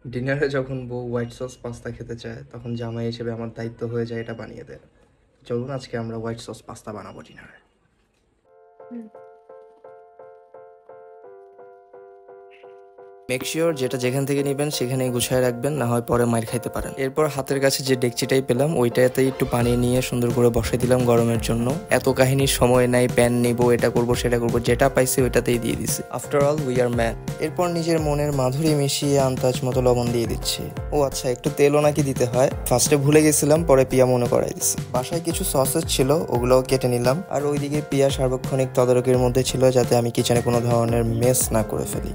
ডিনারে যখন বউ হোয়াইট সস পাস্তা খেতে চায় তখন জামাই হিসেবে আমার দায়িত্ব হয়ে যায় এটা বানিয়ে দেয়। চলুন আজকে আমরা হোয়াইট সস পাস্তা বানাবো ডিনারে। মেক শিওর যেটা যেখান থেকে নেবেন সেখানেই গুছায় রাখবেন, না হয় পরে মার খাইতে পারেন। এরপর হাতের কাছে যে ডেকচিটাই পেলাম ওইটাতেই একটু পানি নিয়ে সুন্দর করে বসাই দিলাম গরমের জন্য। এত কাহিনীর সময় নাই, প্যান নিবো, এটা করবো সেটা করবো, যেটা পাইছি ওইটাতেই দিয়ে দিছি। After all we are man. এরপর নিজের মনের মাধুরী মিশিয়ে আন্দাজ মতো লবণ দিয়ে দিচ্ছি। ও আচ্ছা, একটু তেলও নাকি দিতে হয়, ফার্স্টে ভুলে গেছিলাম, পরে পিয়া মনে করাই দিছে। বাসায় কিছু সসেস ছিল, ওগুলোও কেটে নিলাম। আর ওইদিকে পিয়া সার্বক্ষণিক তদারকির মধ্যে ছিল যাতে আমি কিচেনে কোনো ধরনের মেস না করে ফেলি।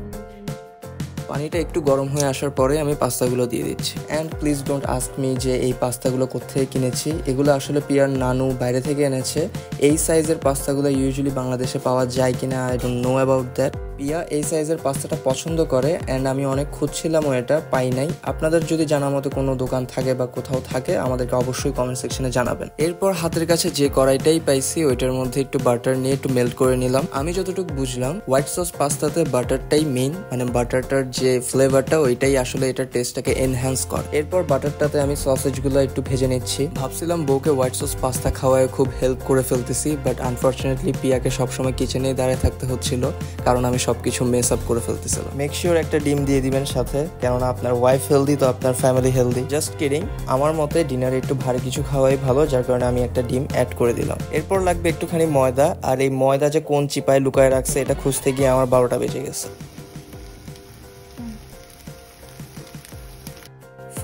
পানিটা একটু গরম হয়ে আসার পরে আমি পাস্তাগুলো দিয়ে দিচ্ছি। And please don't ask me যে এই পাস্তাগুলো কোথায় কিনেছি। এগুলো আসলে পিয়ার নানু বাইরে থেকে এনেছে। এই সাইজের পাস্তাগুলো ইউজুয়ালি বাংলাদেশে পাওয়া যায় কিনা I don't know about that. Piya এই সাইজের পাস্তাটা পছন্দ করে অ্যান্ড আমি অনেক খুঁজছিলামও, এটা পাই নাই। আপনাদের যদি জানার মতো কোনো দোকান থাকে বা কোথাও থাকে আমাদেরকে অবশ্যই কমেন্ট সেকশনে জানাবেন। এরপর হাতের কাছে যে কড়াইটাই পাইছি ওইটার মধ্যে একটু বাটার নিয়ে একটু মেল্ট করে নিলাম। আমি যতটুকু বুঝলাম হোয়াইট সস পাস্তাতে বাটারটাই মেইন, মানে বাটারটার যে ফ্লেভারটা ওইটাই আসলে এটার টেস্টটাকে এনহ্যান্স করে। এরপর বাটারটাতে আমি সসেজগুলো একটু ভেজে নিচ্ছি। ভাবছিলাম বউকে হোয়াইট সস পাস্তা খাওয়ায় খুব হেল্প করে ফেলতেছি, বাট আনফর্চুনেটলি পিয়াকে সবসময় কিচেনে দাঁড়িয়ে থাকতে হচ্ছিল কারণ আমি সবকিছু মেস আপ করে ফেলতেছিলাম। মেক শিওর একটা ডিম দিয়ে দিবেন সাথে, কেননা আপনার ওয়াইফ হেলদি তো আপনার ফ্যামিলি হেলদি। জাস্ট কিডিং, আমার মতে ডিনারে একটু ভারী কিছু খাওয়াই ভালো, যার কারণে আমি একটা ডিম অ্যাড করে দিলাম। এরপর লাগবে একটুখানি ময়দা, আর এই ময়দা যে কোন চিপায় লুকায় রাখছে এটা খুঁজতে গিয়ে আমার 12টা বেজে গেছে।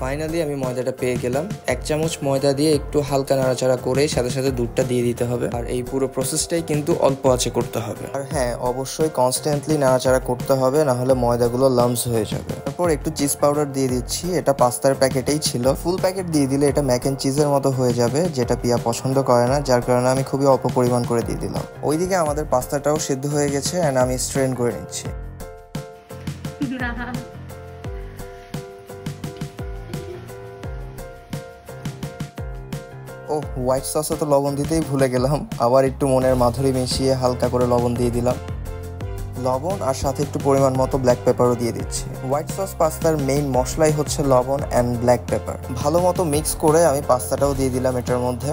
ফাইনালি আমি ময়দাটা পেয়ে গেলাম। 1 চামচ ময়দা দিয়ে একটু হালকা নাড়াচাড়া করে সাথে সাথে দুধটা দিয়ে দিতে হবে। আর এই পুরো প্রসেসটাই কিন্তু অল্প আঁচে করতে হবে। আর হ্যাঁ, অবশ্যই কনস্ট্যান্টলি নাড়াচাড়া করতে হবে, না হলে ময়দাগুলো লাম্পস হয়ে যাবে। তারপর একটু চিজ পাউডার দিয়ে দিচ্ছি। এটা পাস্তার প্যাকেটেই ছিল, ফুল প্যাকেট দিয়ে দিলে এটা ম্যাক এন্ড চিজের মতো হয়ে যাবে, যেটা পিয়া পছন্দ করে না, যার কারণে আমি খুবই অল্প পরিমাণ করে দিয়ে দিলাম। ওইদিকে আমাদের পাস্তাটাও সিদ্ধ হয়ে গেছে অ্যান্ড আমি স্ট্রেন করে নিচ্ছি। ও হোয়াইট সসে তো লবণ দিতেই ভুলে গেলাম, আবার একটু মনের মাধুরী মিশিয়ে হালকা করে লবণ দিয়ে দিলাম। লবণ আর সাথে একটু পরিমাণ মতো ব্ল্যাক পেপারও দিয়ে দিচ্ছি। হোয়াইট সস পাস্তার মেইন মশলাই হচ্ছে লবণ অ্যান্ড ব্ল্যাক পেপার। ভালো মতো মিক্স করে আমি পাস্তাটাও দিয়ে দিলাম এটার মধ্যে।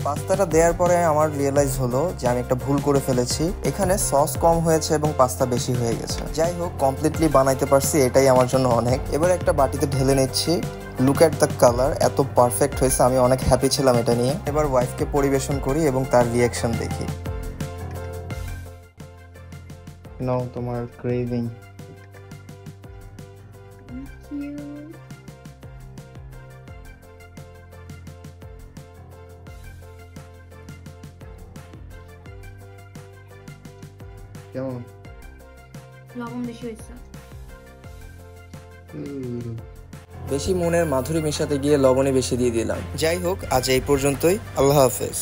পাস্তাটা দেওয়ার পরে আমার রিয়েলাইজ হলো যে আমি একটা ভুল করে ফেলেছি, এখানে সস কম হয়েছে এবং পাস্তা বেশি হয়ে গেছে। যাই হোক, কমপ্লিটলি বানাইতে পারছি, এটাই আমার জন্য অনেক। এবার একটা বাটিতে ঢেলে নিচ্ছি। লুক অ্যাট দ্য কালার, এত পারফেক্ট হয়েছে, আমি অনেক হ্যাপি ছিলাম এটা নিয়ে। এবার ওয়াইফকে পরিবেশন করি এবং তার রিয়াকশন দেখি। নাও তোমার ক্রেভিং। কেমন? লবণ বেশি হয়েছে। বেশি মনের মাধুরী মেশাতে গিয়ে লবণে বেশি দিয়ে দিলাম। যাই হোক, আজ এই পর্যন্তই। আল্লাহ হাফেজ।